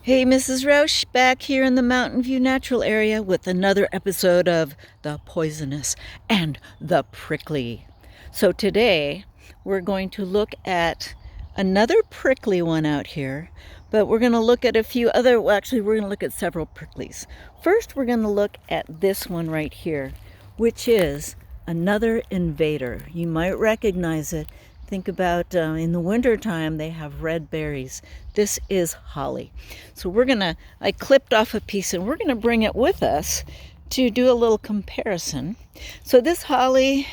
Hey, Mrs. Roche, back here in the Mountain View Natural Area with another episode of The Poisonous and the Prickly. So today we're going to look at another prickly one out here, but we're going to look at a few other, well, actually we're going to look at several pricklies. First, we're going to look at this one right here, which is another invader. You might recognize it. Think about in the wintertime, they have red berries. This is holly. So I clipped off a piece and we're gonna bring it with us to do a little comparison. So this holly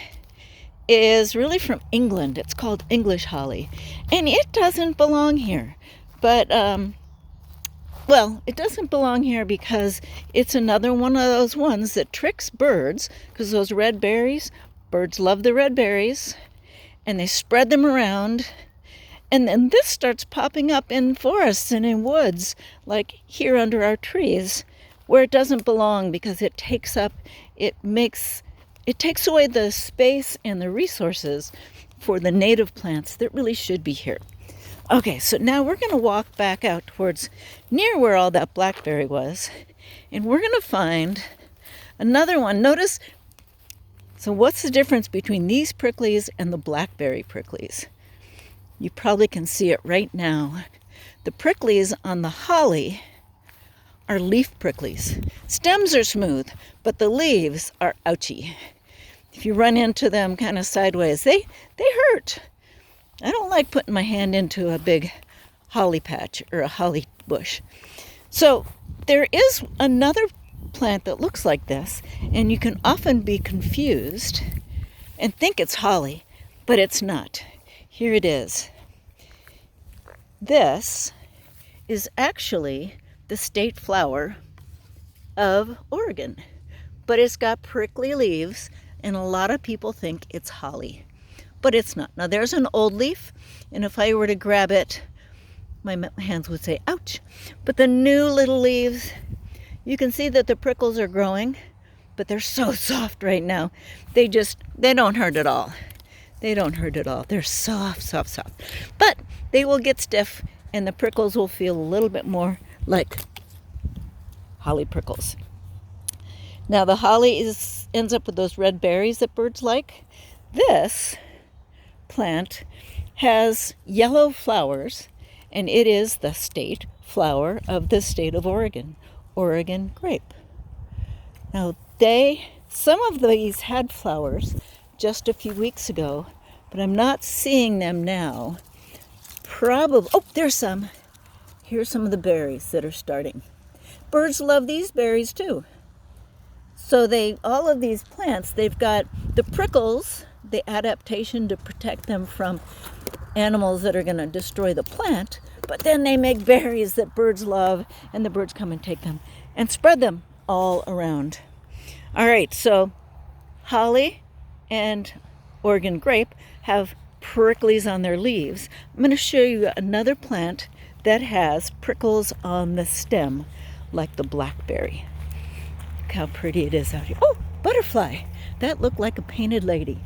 is really from England. It's called English holly. And it doesn't belong here. But, it doesn't belong here because it's another one of those ones that tricks birds, because those red berries, birds love the red berries, and they spread them around, and then this starts popping up in forests and in woods, like here under our trees, where it doesn't belong because it takes away the space and the resources for the native plants that really should be here. Okay, so now we're going to walk back out towards near where all that blackberry was, and we're going to find another one. Notice, so what's the difference between these pricklies and the blackberry pricklies? You probably can see it right now. The pricklies on the holly are leaf pricklies. Stems are smooth, but the leaves are ouchy. If you run into them kind of sideways, they hurt. I don't like putting my hand into a big holly patch or a holly bush. So there is another plant that looks like this, and you can often be confused and think it's holly, but it's not. Here it is. This is actually the state flower of Oregon, but it's got prickly leaves, and a lot of people think it's holly, but it's not. Now there's an old leaf, and if I were to grab it, my hands would say ouch. But the new little leaves, you can see that the prickles are growing, but they're so soft right now. They don't hurt at all. They don't hurt at all. They're soft, soft, soft. But they will get stiff, and the prickles will feel a little bit more like holly prickles. Now the holly ends up with those red berries that birds like. This plant has yellow flowers, and it is the state flower of the state of Oregon. Oregon grape. Now some of these had flowers just a few weeks ago, but I'm not seeing them now. There's some. Here's some of the berries that are starting. Birds love these berries too. So all of these plants, they've got the prickles, the adaptation to protect them from animals that are going to destroy the plant, but then they make berries that birds love, and the birds come and take them and spread them all around. All right, so holly and Oregon grape have pricklies on their leaves. I'm going to show you another plant that has prickles on the stem, like the blackberry. Look how pretty it is out here. Oh, butterfly. That looked like a painted lady.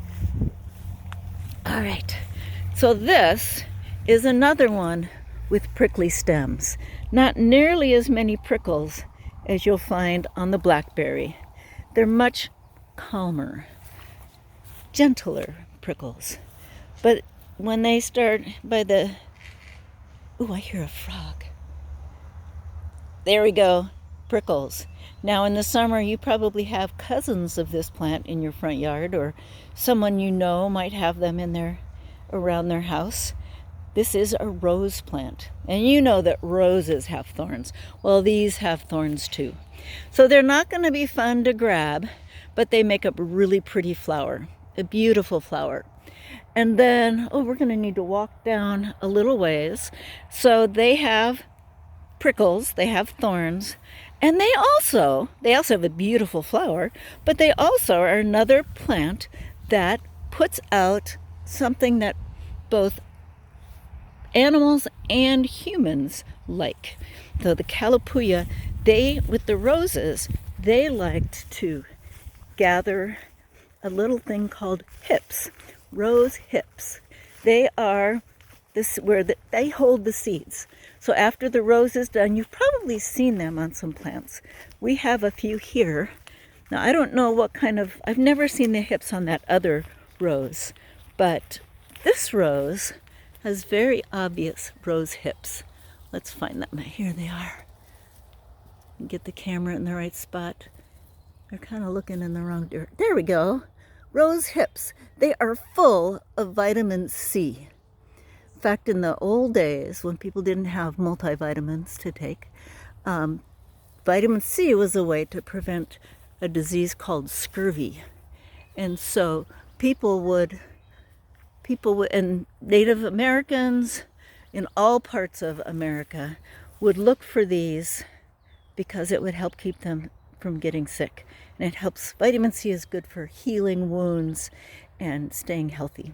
All right, so this is another one with prickly stems. Not nearly as many prickles as you'll find on the blackberry. They're much calmer, gentler prickles. But when they start I hear a frog. There we go, prickles. Now in the summer, you probably have cousins of this plant in your front yard, or someone you know might have them around their house. This is a rose plant, and you know that roses have thorns. Well, these have thorns too. So they're not going to be fun to grab, but they make up a really pretty flower, a beautiful flower. And then, we're going to need to walk down a little ways. So they have prickles, they have thorns, and they also have a beautiful flower, but they also are another plant that puts out something that both animals and humans like. So the calapuya, with the roses, they liked to gather a little thing called hips, rose hips. They are this where they hold the seeds. So after the rose is done, you've probably seen them on some plants. We have a few here. Now, I don't know what kind of, I've never seen the hips on that other rose, but this rose has very obvious rose hips. Let's find them. Here they are. Get the camera in the right spot. They're kind of looking in the wrong direction. There we go. Rose hips. They are full of vitamin C. In fact, in the old days, when people didn't have multivitamins to take, vitamin C was a way to prevent a disease called scurvy. And so people would, and Native Americans in all parts of America would look for these because it would help keep them from getting sick. And it helps, vitamin C is good for healing wounds and staying healthy.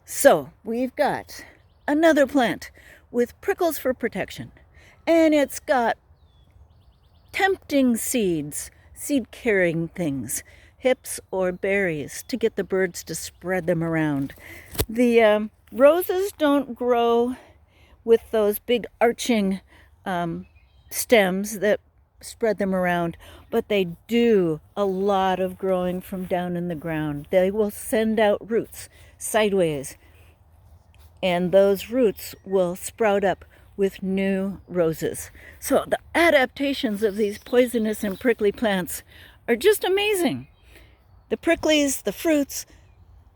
So we've got another plant with prickles for protection. And it's got tempting seeds, seed-carrying things, hips or berries to get the birds to spread them around. The roses don't grow with those big arching stems that spread them around, but they do a lot of growing from down in the ground. They will send out roots sideways, and those roots will sprout up with new roses. So the adaptations of these poisonous and prickly plants are just amazing. The pricklies, the fruits,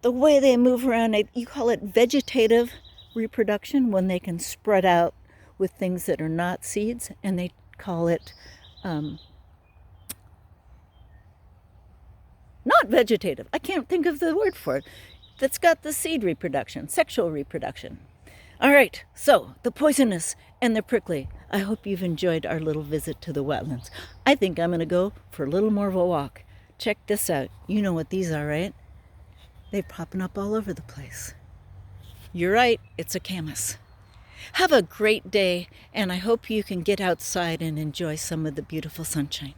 the way they move around, you call it vegetative reproduction when they can spread out with things that are not seeds, and they call it not vegetative. I can't think of the word for it. That's got the seed reproduction, sexual reproduction. All right, so the poisonous and the prickly. I hope you've enjoyed our little visit to the wetlands. I think I'm going to go for a little more of a walk. Check this out. You know what these are, right? They're popping up all over the place. You're right, it's a camas. Have a great day, and I hope you can get outside and enjoy some of the beautiful sunshine.